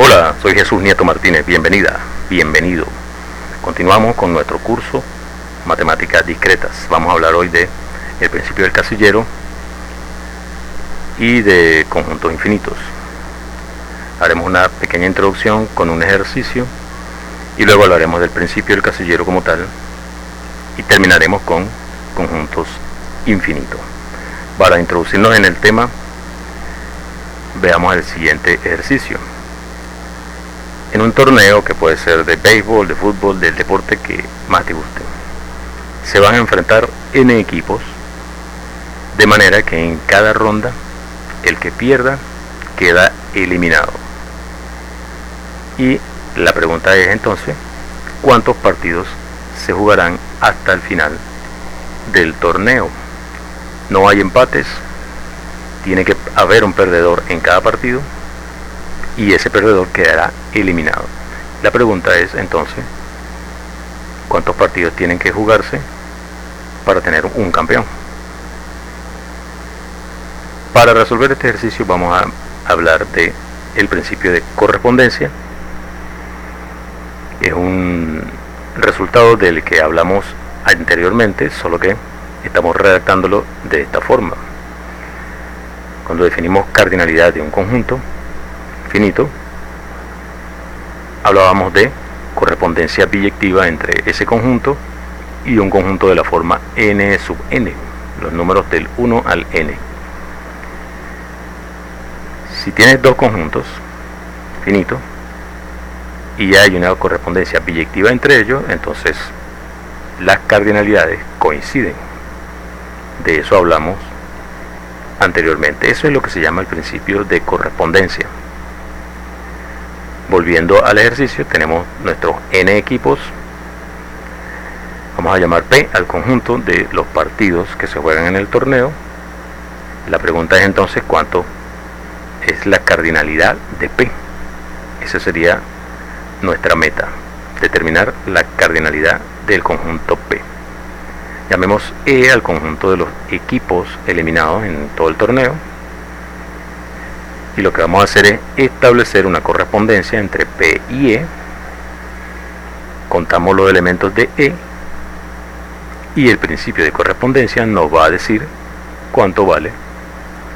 Hola, soy Jesús Nieto Martínez, bienvenida, bienvenido. Continuamos con nuestro curso Matemáticas Discretas. Vamos a hablar hoy de el principio del casillero y de conjuntos infinitos. Haremos una pequeña introducción con un ejercicio y luego hablaremos del principio del casillero como tal y terminaremos con conjuntos infinitos. Para introducirnos en el tema, veamos el siguiente ejercicio. En un torneo, que puede ser de béisbol, de fútbol, del deporte que más te guste, se van a enfrentar N equipos, de manera que en cada ronda el que pierda queda eliminado. Y la pregunta es entonces, ¿cuántos partidos se jugarán hasta el final del torneo? No hay empates, tiene que haber un perdedor en cada partido y ese perdedor quedará eliminado. La pregunta es entonces, ¿cuántos partidos tienen que jugarse para tener un campeón? Para resolver este ejercicio vamos a hablar de el principio de correspondencia. Es un resultado del que hablamos anteriormente, solo que estamos redactándolo de esta forma. Cuando definimos cardinalidad de un conjunto finito, hablábamos de correspondencia biyectiva entre ese conjunto y un conjunto de la forma n sub n, los números del 1 al n. Si tienes dos conjuntos finitos y hay una correspondencia biyectiva entre ellos, entonces las cardinalidades coinciden. De eso hablamos anteriormente. Eso es lo que se llama el principio de correspondencia. Volviendo al ejercicio, tenemos nuestros n equipos. Vamos a llamar P al conjunto de los partidos que se juegan en el torneo. La pregunta es entonces cuánto es la cardinalidad de P. Esa sería nuestra meta, determinar la cardinalidad del conjunto P. Llamemos E al conjunto de los equipos eliminados en todo el torneo. Y lo que vamos a hacer es establecer una correspondencia entre P y E. Contamos los elementos de E y el principio de correspondencia nos va a decir cuánto vale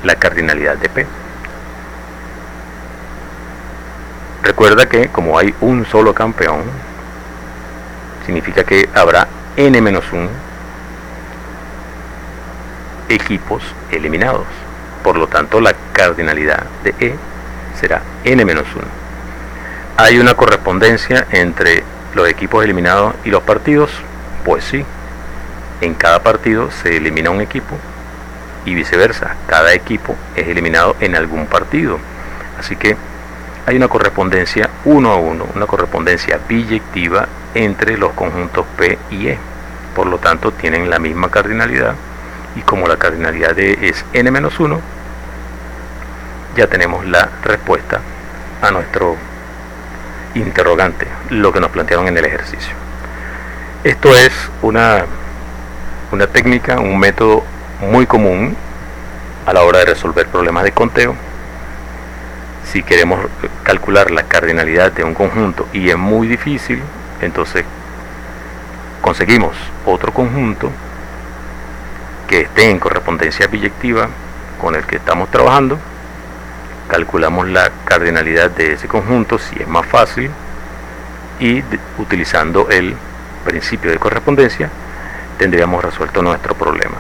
la cardinalidad de P. Recuerda que como hay un solo campeón, significa que habrá n-1 equipos eliminados. Por lo tanto, la cardinalidad de E será n-1. ¿Hay una correspondencia entre los equipos eliminados y los partidos? Pues sí. En cada partido se elimina un equipo y viceversa. Cada equipo es eliminado en algún partido. Así que hay una correspondencia 1 a 1, una correspondencia biyectiva entre los conjuntos P y E. Por lo tanto, tienen la misma cardinalidad. Y como la cardinalidad de E es n-1, ya tenemos la respuesta a nuestro interrogante, lo que nos plantearon en el ejercicio. Esto es una técnica, un método muy común a la hora de resolver problemas de conteo. Si queremos calcular la cardinalidad de un conjunto y es muy difícil, entonces conseguimos otro conjunto que esté en correspondencia biyectiva con el que estamos trabajando, calculamos la cardinalidad de ese conjunto si es más fácil y utilizando el principio de correspondencia tendríamos resuelto nuestro problema.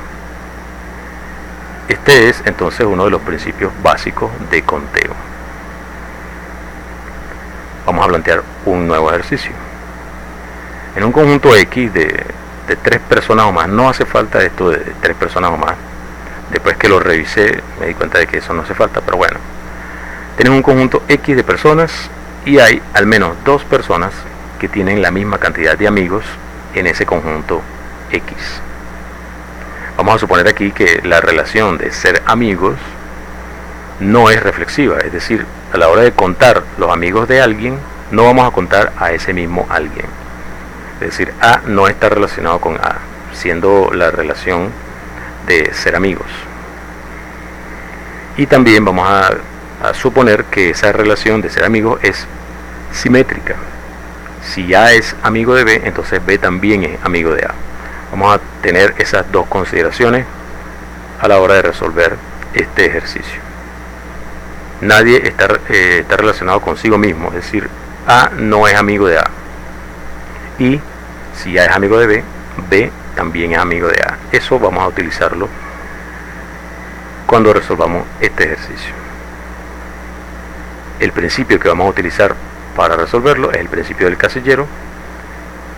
Este es entonces uno de los principios básicos de conteo. Vamos a plantear un nuevo ejercicio. En un conjunto X de 3 personas o más, no hace falta esto de 3 personas o más. Después que lo revisé me di cuenta de que eso no hace falta, pero bueno. Tenemos un conjunto X de personas y hay al menos 2 personas que tienen la misma cantidad de amigos en ese conjunto X. Vamos a suponer aquí que la relación de ser amigos no es reflexiva, es decir, a la hora de contar los amigos de alguien, no vamos a contar a ese mismo alguien. Es decir, A no está relacionado con A, siendo la relación de ser amigos. Y también vamos a a suponer que esa relación de ser amigos es simétrica. Si A es amigo de B, entonces B también es amigo de A. Vamos a tener esas dos consideraciones a la hora de resolver este ejercicio. Nadie está relacionado consigo mismo, es decir, A no es amigo de A. Y si A es amigo de B, B también es amigo de A. Eso vamos a utilizarlo cuando resolvamos este ejercicio. El principio que vamos a utilizar para resolverlo es el principio del casillero,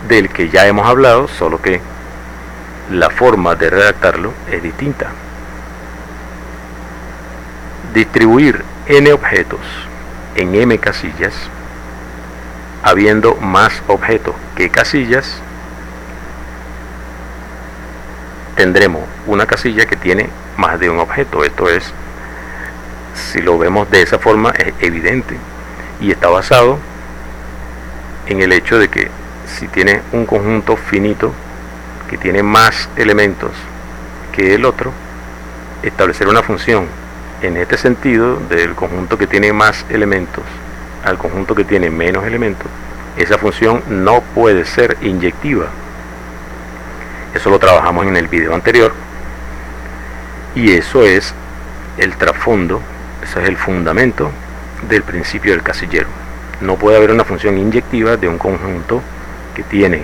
del que ya hemos hablado, solo que la forma de redactarlo es distinta. Distribuir n objetos en m casillas, habiendo más objetos que casillas, tendremos una casilla que tiene más de un objeto. Esto es, si lo vemos de esa forma, es evidente y está basado en el hecho de que si tiene un conjunto finito que tiene más elementos que el otro, establecer una función en este sentido del conjunto que tiene más elementos al conjunto que tiene menos elementos, esa función no puede ser inyectiva. Eso lo trabajamos en el video anterior y eso es el trasfondo, eso es el fundamento del principio del casillero. No puede haber una función inyectiva de un conjunto que tiene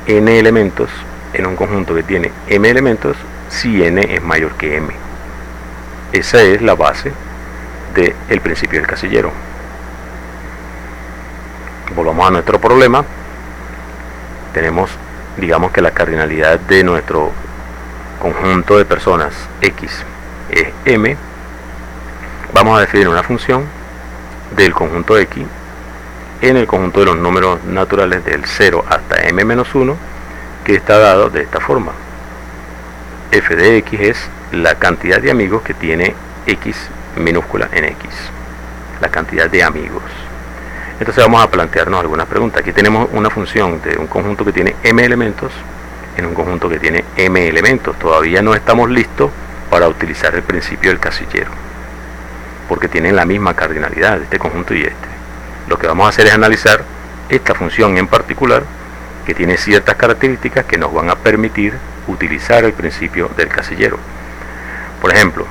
n elementos en un conjunto que tiene m elementos si n es mayor que m. Esa es la base del principio del casillero. Volvamos a nuestro problema. Tenemos, digamos que la cardinalidad de nuestro conjunto de personas x es m. Vamos a definir una función del conjunto x en el conjunto de los números naturales del 0 hasta m-1, que está dado de esta forma. F de x es la cantidad de amigos que tiene x minúscula en x, la cantidad de amigos. Entonces vamos a plantearnos algunas preguntas. Aquí tenemos una función de un conjunto que tiene m elementos en un conjunto que tiene m elementos. Todavía no estamos listos para utilizar el principio del casillero, porque tienen la misma cardinalidad, este conjunto y este. Lo que vamos a hacer es analizar esta función en particular, que tiene ciertas características que nos van a permitir utilizar el principio del casillero. Por ejemplo,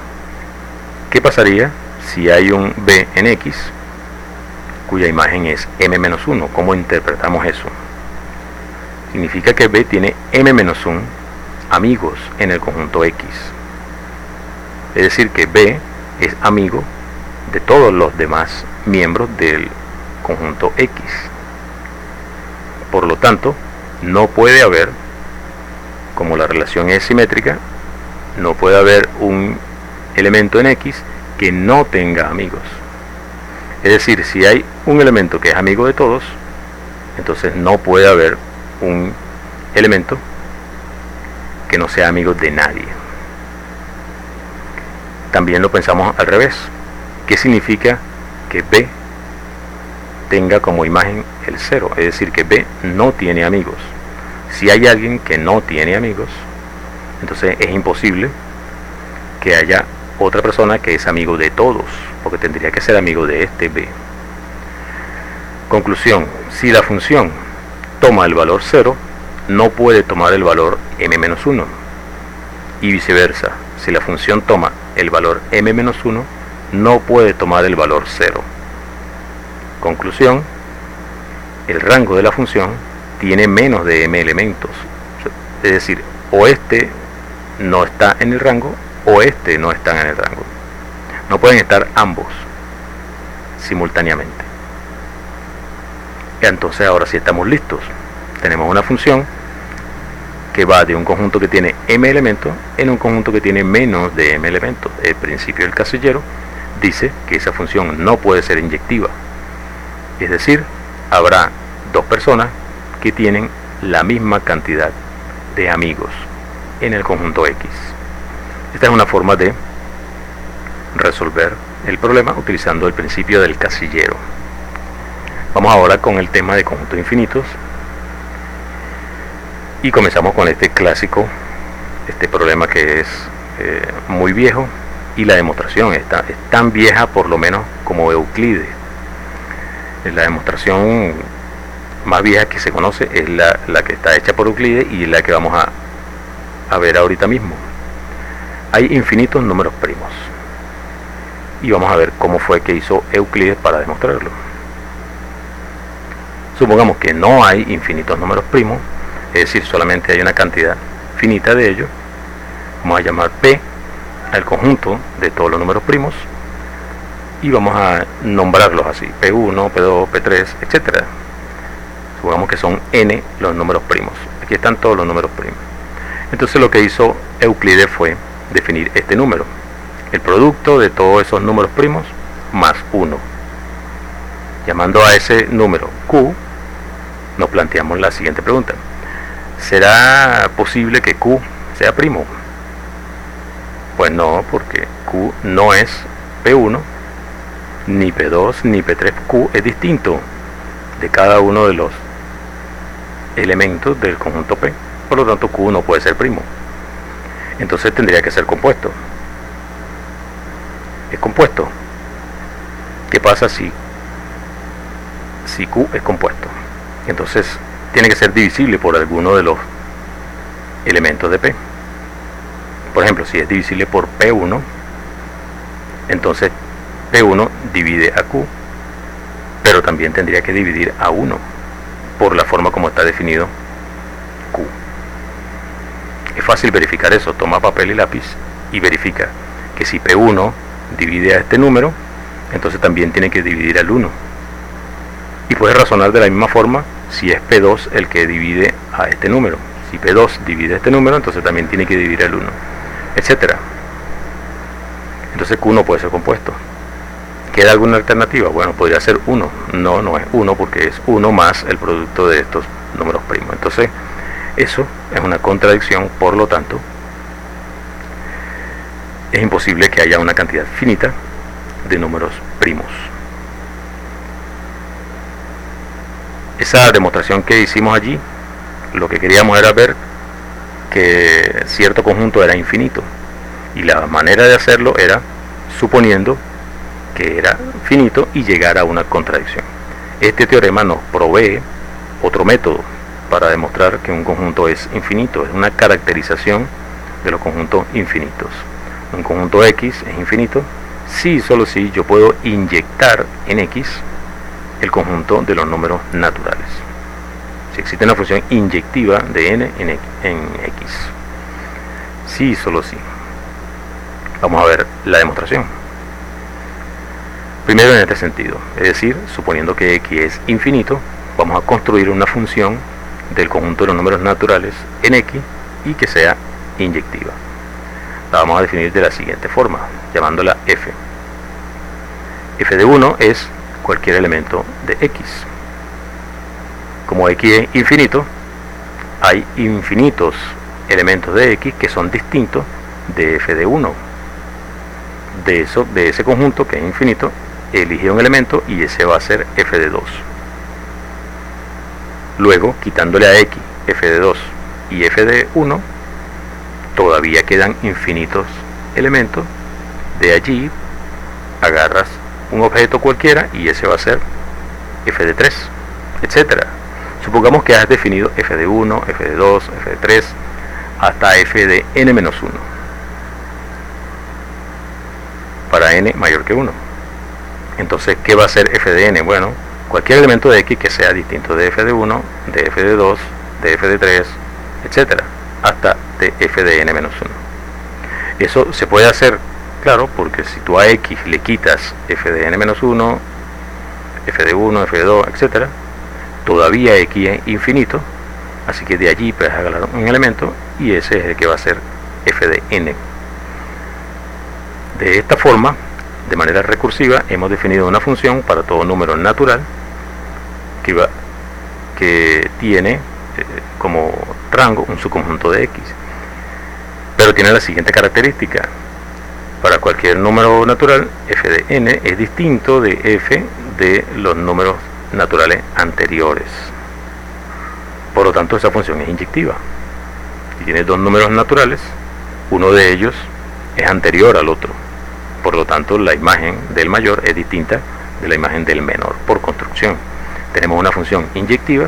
¿qué pasaría si hay un b en x cuya imagen es m-1? ¿Cómo interpretamos eso? Significa que b tiene m-1 amigos en el conjunto x. Es decir, que b es amigo de todos los demás miembros del conjunto x. Por lo tanto, no puede haber, como la relación es simétrica, no puede haber un elemento en x que no tenga amigos. Es decir, si hay un elemento que es amigo de todos, entonces no puede haber un elemento que no sea amigo de nadie. También lo pensamos al revés. ¿Qué significa que b tenga como imagen el 0? Es decir, que b no tiene amigos. Si hay alguien que no tiene amigos, entonces es imposible que haya otra persona que es amigo de todos, porque tendría que ser amigo de este b. Conclusión: si la función toma el valor 0, no puede tomar el valor m-1, y viceversa. Si la función toma el valor m-1, no puede tomar el valor 0. Conclusión: el rango de la función tiene menos de m elementos. Es decir, o este no está en el rango o este no está en el rango. No pueden estar ambos simultáneamente. Entonces ahora sí estamos listos. Tenemos una función que va de un conjunto que tiene m elementos en un conjunto que tiene menos de m elementos. El principio del casillero dice que esa función no puede ser inyectiva. Es decir, habrá dos personas que tienen la misma cantidad de amigos en el conjunto X. Esta es una forma de resolver el problema utilizando el principio del casillero. Vamos ahora con el tema de conjuntos infinitos y comenzamos con este clásico, este problema que es muy viejo, y la demostración es tan vieja por lo menos como Euclides. La demostración más vieja que se conoce es la que está hecha por Euclides y la que vamos a ver ahorita mismo. Hay infinitos números primos y vamos a ver cómo fue que hizo Euclides para demostrarlo. Supongamos que no hay infinitos números primos, es decir, solamente hay una cantidad finita de ellos. Vamos a llamar P al conjunto de todos los números primos y vamos a nombrarlos así: P1, P2, P3, etc. Supongamos que son n los números primos. Aquí están todos los números primos. Entonces lo que hizo Euclides fue definir este número, el producto de todos esos números primos más 1. Llamando a ese número Q, nos planteamos la siguiente pregunta: ¿será posible que Q sea primo? Pues no, porque Q no es P1, ni P2, ni P3. Q es distinto de cada uno de los elementos del conjunto P. Por lo tanto, Q no puede ser primo. Entonces tendría que ser compuesto. Es compuesto. ¿Qué pasa si Q es compuesto? Entonces tiene que ser divisible por alguno de los elementos de P. Por ejemplo, si es divisible por P1, entonces P1 divide a Q, pero también tendría que dividir a 1 por la forma como está definido Q. Es fácil verificar eso. Toma papel y lápiz y verifica que si P1 divide a este número, entonces también tiene que dividir al 1. Y puedes razonar de la misma forma si es P2 el que divide a este número. Si P2 divide a este número, entonces también tiene que dividir al 1, etcétera. Entonces Q no puede ser compuesto. ¿Queda alguna alternativa? Bueno, podría ser 1. No es 1 porque es 1 más el producto de estos números primos. Entonces eso es una contradicción, por lo tanto es imposible que haya una cantidad finita de números primos. Esa demostración que hicimos allí, lo que queríamos era ver que cierto conjunto era infinito, y la manera de hacerlo era suponiendo que era finito y llegar a una contradicción. Este teorema nos provee otro método para demostrar que un conjunto es infinito. Es una caracterización de los conjuntos infinitos. Un conjunto X es infinito si, solo si, yo puedo inyectar en X el conjunto de los números naturales. Si existe una función inyectiva de n en X. Sí, solo si. Vamos a ver la demostración. Primero en este sentido, es decir, suponiendo que X es infinito, vamos a construir una función del conjunto de los números naturales en X y que sea inyectiva. La vamos a definir de la siguiente forma, llamándola f. F de 1 es cualquier elemento de X. Como X es infinito, hay infinitos elementos de X que son distintos de f de 1. De ese conjunto que es infinito, elige un elemento y ese va a ser f de 2. Luego, quitándole a X f de 2 y f de 1, todavía quedan infinitos elementos. De allí agarras un objeto cualquiera y ese va a ser f de 3, etcétera. Supongamos que has definido f de 1, f de 2, f de 3, hasta f de n-1, para n mayor que 1. Entonces, ¿qué va a ser f de n? Bueno, cualquier elemento de X que sea distinto de f de 1, de f de 2, de f de 3, etcétera, hasta de f de n-1. Eso se puede hacer, claro, porque si tú a X le quitas f de n-1, f de 1, f de 2, etcétera, todavía X es infinito, así que de allí puedes agarrar un elemento y ese es el que va a ser f de n. De esta forma, de manera recursiva, hemos definido una función para todo número natural que tiene como rango un subconjunto de X, pero tiene la siguiente característica: para cualquier número natural, f de n es distinto de f de los números naturales anteriores. Por lo tanto, esa función es inyectiva. Si tienes dos números naturales, uno de ellos es anterior al otro, por lo tanto la imagen del mayor es distinta de la imagen del menor por construcción. Tenemos una función inyectiva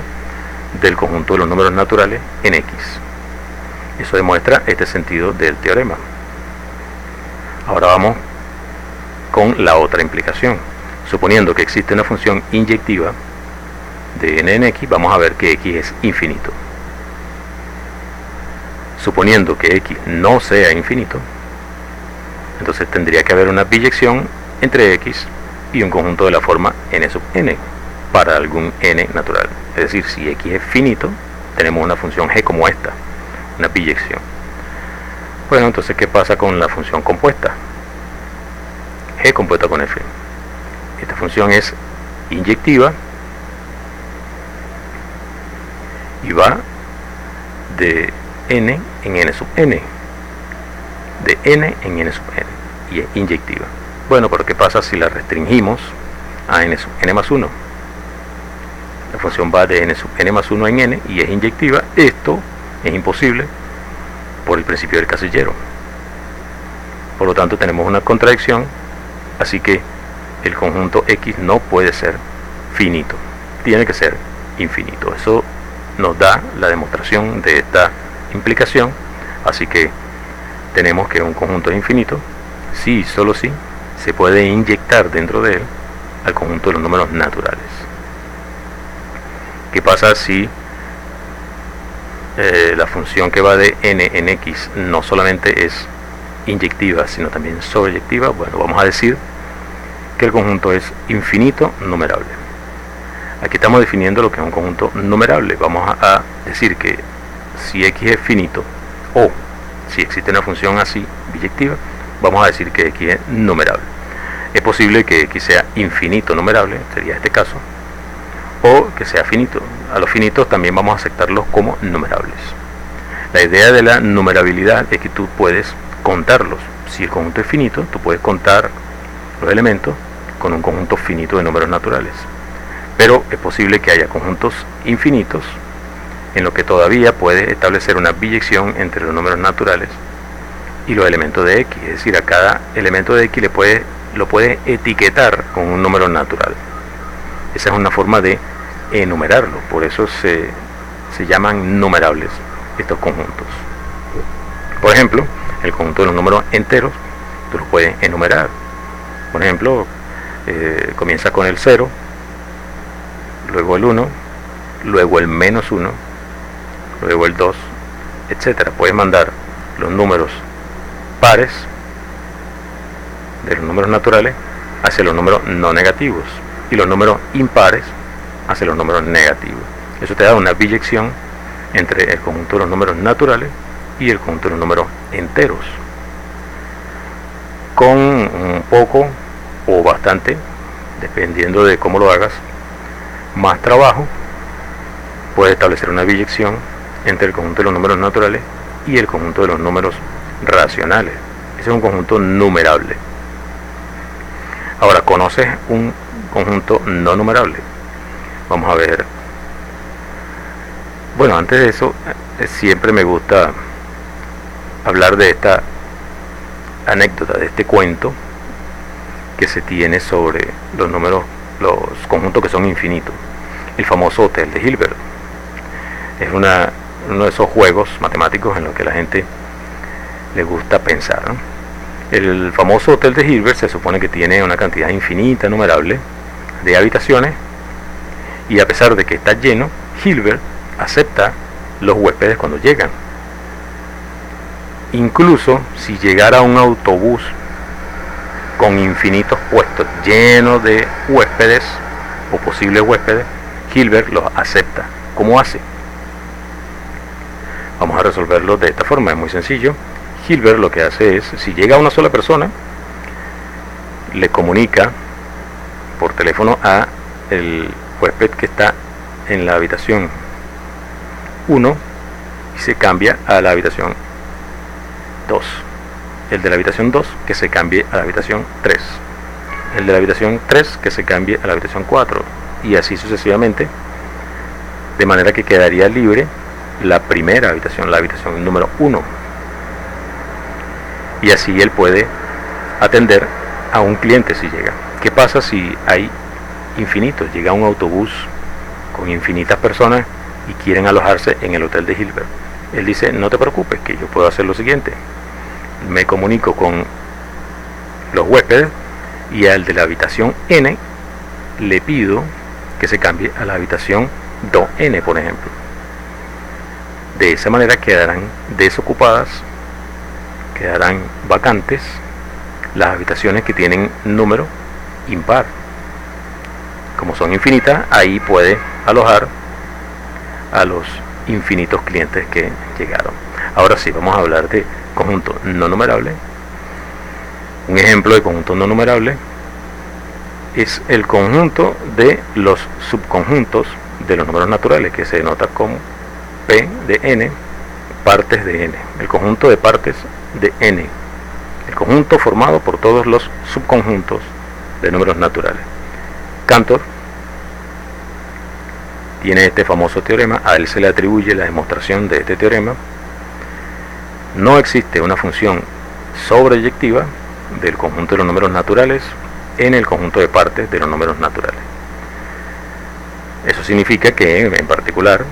del conjunto de los números naturales en X. Eso demuestra este sentido del teorema. Ahora vamos con la otra implicación. Suponiendo que existe una función inyectiva de n en X, vamos a ver que X es infinito. Suponiendo que X no sea infinito, entonces tendría que haber una biyección entre X y un conjunto de la forma n sub n para algún n natural. Es decir, si X es finito, tenemos una función g como esta, una biyección. Bueno, entonces, ¿qué pasa con la función compuesta? G compuesta con f. Esta función es inyectiva y va de n en n sub n, de n en n sub n, y es inyectiva. Bueno, pero ¿qué pasa si la restringimos a n sub n más 1? La función va de n sub n más 1 en n y es inyectiva. Esto es imposible por el principio del casillero. Por lo tanto, tenemos una contradicción, así que el conjunto X no puede ser finito, tiene que ser infinito. Eso nos da la demostración de esta implicación, así que tenemos que un conjunto es infinito si, solo si, se puede inyectar dentro de él al conjunto de los números naturales. ¿Qué pasa si la función que va de n en X no solamente es inyectiva, sino también sobreyectiva? Bueno, vamos a decir que el conjunto es infinito numerable. Aquí estamos definiendo lo que es un conjunto numerable. Vamos a decir que si X es finito, o si existe una función así biyectiva, vamos a decir que X es numerable. Es posible que X sea infinito numerable, sería este caso, o que sea finito. A los finitos también vamos a aceptarlos como numerables. La idea de la numerabilidad es que tú puedes contarlos. Si el conjunto es finito, tú puedes contar los elementos con un conjunto finito de números naturales. Pero es posible que haya conjuntos infinitos en los que todavía puedes establecer una biyección entre los números naturales y los elementos de X. Es decir, a cada elemento de X lo puedes etiquetar con un número natural. Esa es una forma de enumerarlo, por eso se llaman numerables estos conjuntos. Por ejemplo, el conjunto de los números enteros, tú los puedes enumerar. Por ejemplo, comienza con el 0, luego el 1, luego el menos 1, luego el 2, etcétera. Puedes mandar los números pares de los números naturales hacia los números no negativos y los números impares hacia los números negativos. Eso te da una biyección entre el conjunto de los números naturales y el conjunto de los números enteros. Con un poco o bastante, dependiendo de cómo lo hagas, más trabajo, puedes establecer una biyección entre el conjunto de los números naturales y el conjunto de los números racionales. Ese es un conjunto numerable. Ahora, ¿conoces un conjunto no numerable? Vamos a ver. Bueno, antes de eso, siempre me gusta hablar de esta anécdota, de este cuento que se tiene sobre los números, los conjuntos que son infinitos. El famoso hotel de Hilbert. Es uno de esos juegos matemáticos en los que la gente le gusta pensar, ¿no? El famoso hotel de Hilbert se supone que tiene una cantidad infinita, numerable, de habitaciones, y a pesar de que está lleno, Hilbert acepta los huéspedes cuando llegan. Incluso si llegara un autobús con infinitos puestos, lleno de huéspedes o posibles huéspedes, Hilbert los acepta. ¿Cómo hace? Vamos a resolverlo de esta forma, es muy sencillo. Hilbert lo que hace es, si llega una sola persona, le comunica por teléfono a el huésped que está en la habitación 1 y se cambia a la habitación 2. El de la habitación 2 que se cambie a la habitación 3. El de la habitación 3 que se cambie a la habitación 4. Y así sucesivamente, de manera que quedaría libre la primera habitación, la habitación número 1. Y así él puede atender a un cliente si llega. ¿Qué pasa si hay infinitos? Llega un autobús con infinitas personas y quieren alojarse en el hotel de Hilbert. Él dice, no te preocupes, que yo puedo hacer lo siguiente. Me comunico con los huéspedes y al de la habitación N le pido que se cambie a la habitación 2N, por ejemplo. De esa manera quedarán desocupadas, quedarán vacantes las habitaciones que tienen número impar. Como son infinitas, ahí puede alojar a los infinitos clientes que llegaron. Ahora sí, vamos a hablar de conjunto no numerable. Un ejemplo de conjunto no numerable es el conjunto de los subconjuntos de los números naturales, que se denota como P de n, partes de n. El conjunto de partes de n. El conjunto formado por todos los subconjuntos de números naturales. Cantor tiene este famoso teorema, a él se le atribuye la demostración de este teorema. No existe una función sobreyectiva del conjunto de los números naturales en el conjunto de partes de los números naturales. Eso significa que, en particular,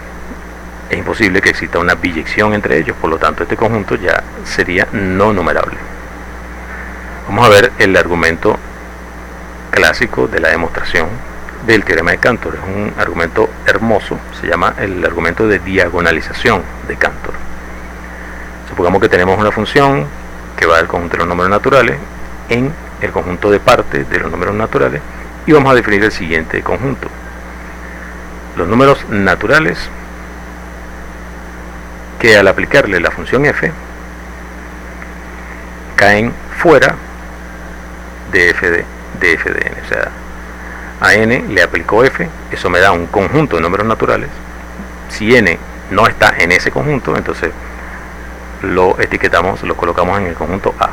es imposible que exista una biyección entre ellos, por lo tanto este conjunto ya sería no numerable. Vamos a ver el argumento clásico de la demostración del teorema de Cantor. Es un argumento hermoso, se llama el argumento de diagonalización de Cantor. Supongamos que tenemos una función que va del conjunto de los números naturales en el conjunto de partes de los números naturales y vamos a definir el siguiente conjunto. Los números naturales que al aplicarle la función f caen fuera de f de n, o sea, a n le aplicó f, eso me da un conjunto de números naturales. Si n no está en ese conjunto, entonces lo etiquetamos, lo colocamos en el conjunto A.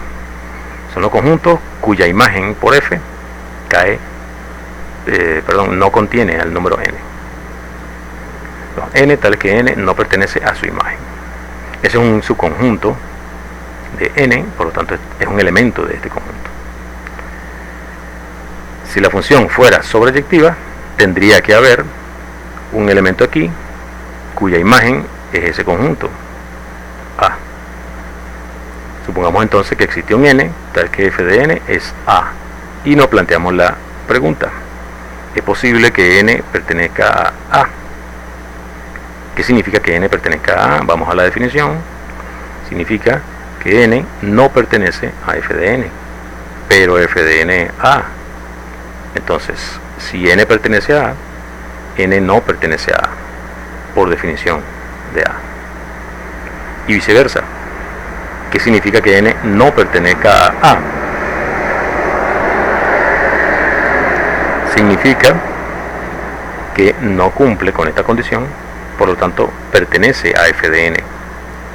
Son los conjuntos cuya imagen por f cae, no contiene al número n. N tal que n no pertenece a su imagen. Ese es un subconjunto de n, por lo tanto es un elemento de este conjunto. Si la función fuera sobreyectiva, tendría que haber un elemento aquí cuya imagen es ese conjunto A. Supongamos entonces que existe un n tal que f de n es A y nos planteamos la pregunta: ¿es posible que n pertenezca a A? ¿Qué significa que n pertenezca a A? Vamos a la definición. Significa que n no pertenece a f de n, pero f de n a. Entonces, si n pertenece a A, n no pertenece a A, por definición de A. Y viceversa. ¿Qué significa que n no pertenezca a A? Significa que no cumple con esta condición, por lo tanto pertenece a f de n,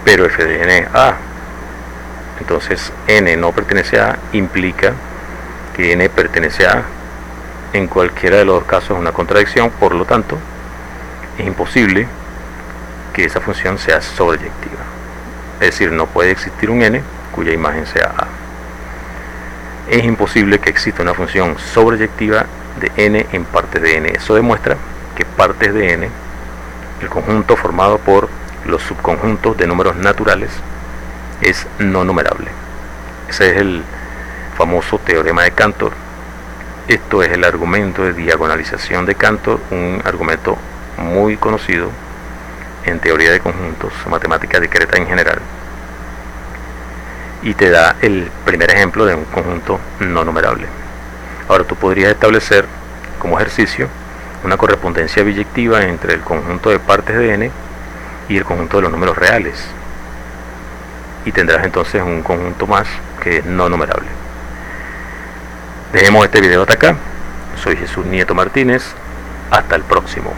pero f de n a. Entonces n no pertenece a A implica que n pertenece a A. En cualquiera de los dos casos es una contradicción, por lo tanto es imposible que esa función sea sobreyectiva. Es decir, no puede existir un n cuya imagen sea A. Es imposible que exista una función sobreyectiva de n en partes de n. Eso demuestra que partes de n, el conjunto formado por los subconjuntos de números naturales, es no numerable. Ese es el famoso teorema de Cantor. Esto es el argumento de diagonalización de Cantor, un argumento muy conocido en teoría de conjuntos, matemática discreta en general, y te da el primer ejemplo de un conjunto no numerable. Ahora tú podrías establecer como ejercicio una correspondencia biyectiva entre el conjunto de partes de n y el conjunto de los números reales, y tendrás entonces un conjunto más que es no numerable. Dejemos este video hasta acá. Soy Jesús Nieto Martínez. Hasta el próximo.